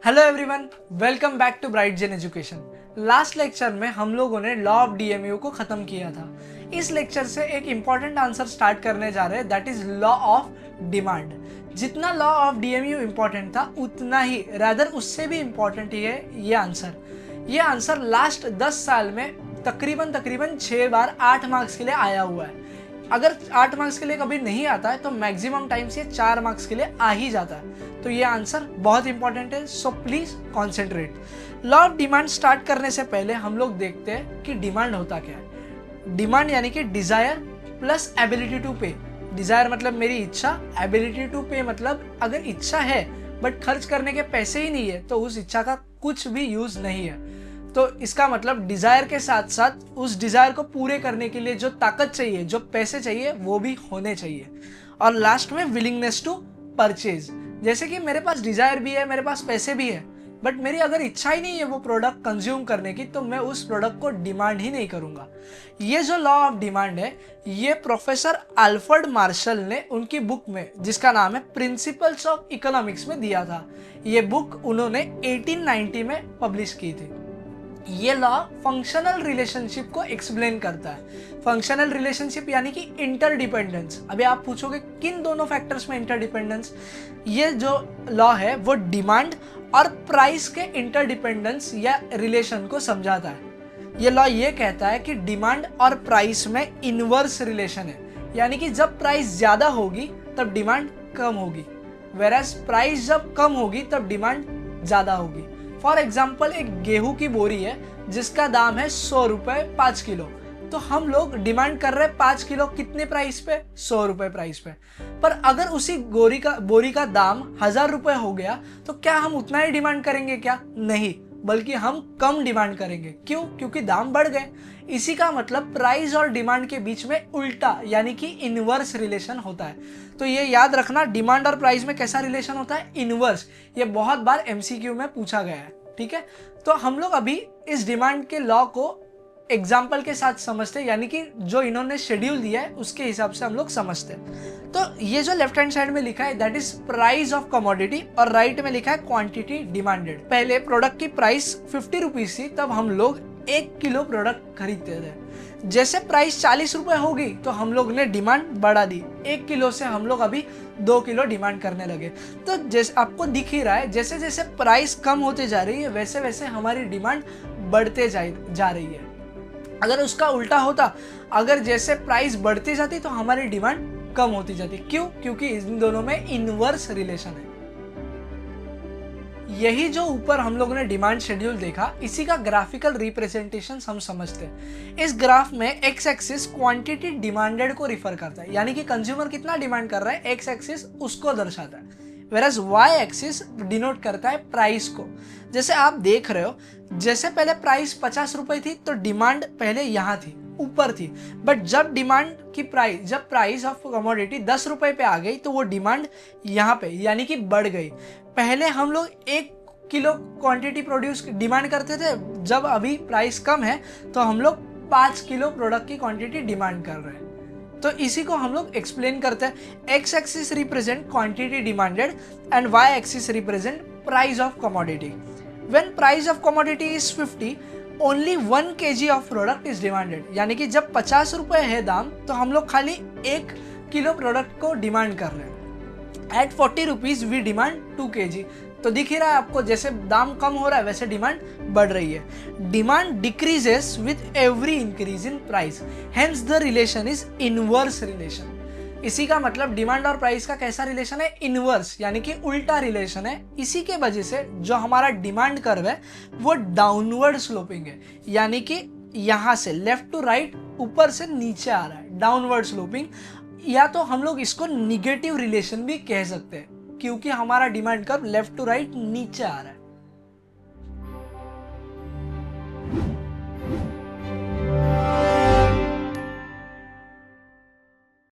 Hello everyone, welcome back to Bright Gen Education. Last lecture में हम लोगों ने लॉ ऑफ डीएमयू को खत्म किया था। इस लेक्चर से एक इंपॉर्टेंट आंसर स्टार्ट करने जा रहे हैं, that is law of demand. जितना लॉ ऑफ डीएमयू इंपॉर्टेंट था उतना ही रादर उससे भी इंपॉर्टेंट ही है ये आंसर। ये आंसर लास्ट 10 साल में तकरीबन 6 बार 8 मार्क्स के लिए आया हुआ है। अगर 8 मार्क्स के लिए कभी नहीं आता है तो मैक्सिमम टाइम्स ये 4 मार्क्स के लिए आ ही जाता है। तो ये आंसर बहुत इंपॉर्टेंट है, so please concentrate. Law of demand start करने से पहले हम लोग देखते हैं कि डिमांड होता क्या है। डिमांड यानी कि डिजायर प्लस एबिलिटी टू पे। डिजायर मतलब मेरी इच्छा, एबिलिटी टू पे मतलब अगर इच्छा है बट खर्च करने के पैसे ही नहीं है तो उस इच्छा का कुछ भी यूज नहीं है। तो इसका मतलब डिजायर के साथ साथ उस डिजायर को पूरे करने के लिए जो ताकत चाहिए, जो पैसे चाहिए, वो भी होने चाहिए। और लास्ट में विलिंगनेस टू परचेज। जैसे कि मेरे पास डिजायर भी है, मेरे पास पैसे भी है, बट मेरी अगर इच्छा ही नहीं है वो प्रोडक्ट कंज्यूम करने की तो मैं उस प्रोडक्ट को डिमांड ही नहीं करूंगा। ये जो लॉ ऑफ डिमांड है ये प्रोफेसर अल्फ्रेड मार्शल ने उनकी बुक में, जिसका नाम है प्रिंसिपल्स ऑफ इकोनॉमिक्स में दिया था। ये बुक उन्होंने 1890 में पब्लिश की थी। ये लॉ फंक्शनल रिलेशनशिप को एक्सप्लेन करता है। फंक्शनल रिलेशनशिप यानी कि इंटरडिपेंडेंस। अभी आप पूछोगे किन दोनों फैक्टर्स में इंटरडिपेंडेंस? ये जो लॉ है वो डिमांड और प्राइस के इंटरडिपेंडेंस या रिलेशन को समझाता है। ये लॉ ये कहता है कि डिमांड और प्राइस में इनवर्स रिलेशन है, यानी कि जब प्राइस ज्यादा होगी तब डिमांड कम होगी, वेरएज प्राइस जब कम होगी तब डिमांड ज्यादा होगी। फॉर एग्जाम्पल, एक गेहूं की बोरी है जिसका दाम है 100 रुपए 5 किलो, तो हम लोग डिमांड कर रहे हैं 5 किलो कितने प्राइस पे? 100 रुपए प्राइस पे। पर अगर उसी बोरी का दाम 1000 रुपए हो गया तो क्या हम उतना ही डिमांड करेंगे? क्या नहीं, बल्कि हम कम डिमांड करेंगे। क्यों? क्योंकि दाम बढ़ गए। इसी का मतलब प्राइस और डिमांड के बीच में उल्टा यानी कि इनवर्स रिलेशन होता है। तो ये याद रखना, डिमांड और प्राइस में कैसा रिलेशन होता है? इनवर्स। ये बहुत बार एमसीक्यू में पूछा गया है, ठीक है। तो हम लोग अभी इस डिमांड के लॉ को एग्जाम्पल के साथ समझते हैं, यानी कि जो इन्होंने शेड्यूल दिया है उसके हिसाब से हम लोग समझते हैं। तो ये जो लेफ्ट हैंड साइड में लिखा है that is price of commodity और राइट में लिखा है क्वांटिटी डिमांडेड। पहले प्रोडक्ट की प्राइस 50 रुपीज थी, तब हम लोग 1 किलो प्रोडक्ट खरीदते थे। जैसे प्राइस 40 रुपए होगी तो हम लोग ने डिमांड बढ़ा दी, 1 किलो से हम लोग अभी 2 किलो डिमांड करने लगे। तो जैसे आपको दिख ही रहा है, जैसे जैसे प्राइस कम होते जा रही है वैसे वैसे हमारी डिमांड बढ़ते जा रही है। अगर उसका उल्टा होता, अगर जैसे प्राइस बढ़ती जाती तो हमारी डिमांड कम होती जाती। क्यों? क्योंकि इन दोनों में इनवर्स रिलेशन है। यही जो ऊपर हम लोगों ने डिमांड शेड्यूल देखा, इसी का ग्राफिकल रिप्रेजेंटेशन हम समझते हैं। इस ग्राफ में एक्स एक्सिस क्वांटिटी डिमांडेड को रिफर करता है, यानी कि कंज्यूमर कितना डिमांड कर रहा है, एक्स एक्सिस उसको दर्शाता है, वेरएज वाई एक्सिस डिनोट करता है प्राइस को। जैसे आप देख रहे हो, जैसे पहले प्राइस 50 रुपए थी तो डिमांड पहले यहाँ थी, ऊपर थी, बट जब जब प्राइस ऑफ कमोडिटी 10 रुपए पे आ गई तो वो डिमांड यहाँ पे यानी कि बढ़ गई। पहले हम लोग 1 किलो क्वांटिटी प्रोड्यूस डिमांड करते थे, जब अभी प्राइस कम है तो हम लोग 5 किलो प्रोडक्ट की क्वांटिटी डिमांड कर रहे हैं। तो इसी को हम लोग एक्सप्लेन करते हैं। X axis represent quantity demanded and y axis represent price of commodity. When price of commodity is 50, only 1 kg of product is demanded, यानी कि जब 50 रुपए है दाम तो हम लोग खाली 1 किलो प्रोडक्ट को डिमांड कर रहे हैं। At 40 rupees we demand 2 kg। तो दिख ही रहा है आपको, जैसे दाम कम हो रहा है वैसे डिमांड बढ़ रही है। Demand decreases with every increase in price, hence the relation is inverse relation. इसी का मतलब डिमांड और प्राइस का कैसा रिलेशन है? इनवर्स, यानी कि उल्टा रिलेशन है। इसी के वजह से जो हमारा डिमांड कर्व है वो डाउनवर्ड स्लोपिंग है, यानी कि यहाँ से लेफ्ट टू राइट, ऊपर से नीचे आ रहा है, डाउनवर्ड स्लोपिंग। या तो हम लोग इसको निगेटिव रिलेशन भी कह सकते हैं, क्योंकि हमारा demand curve left to right नीचे आ रहा है।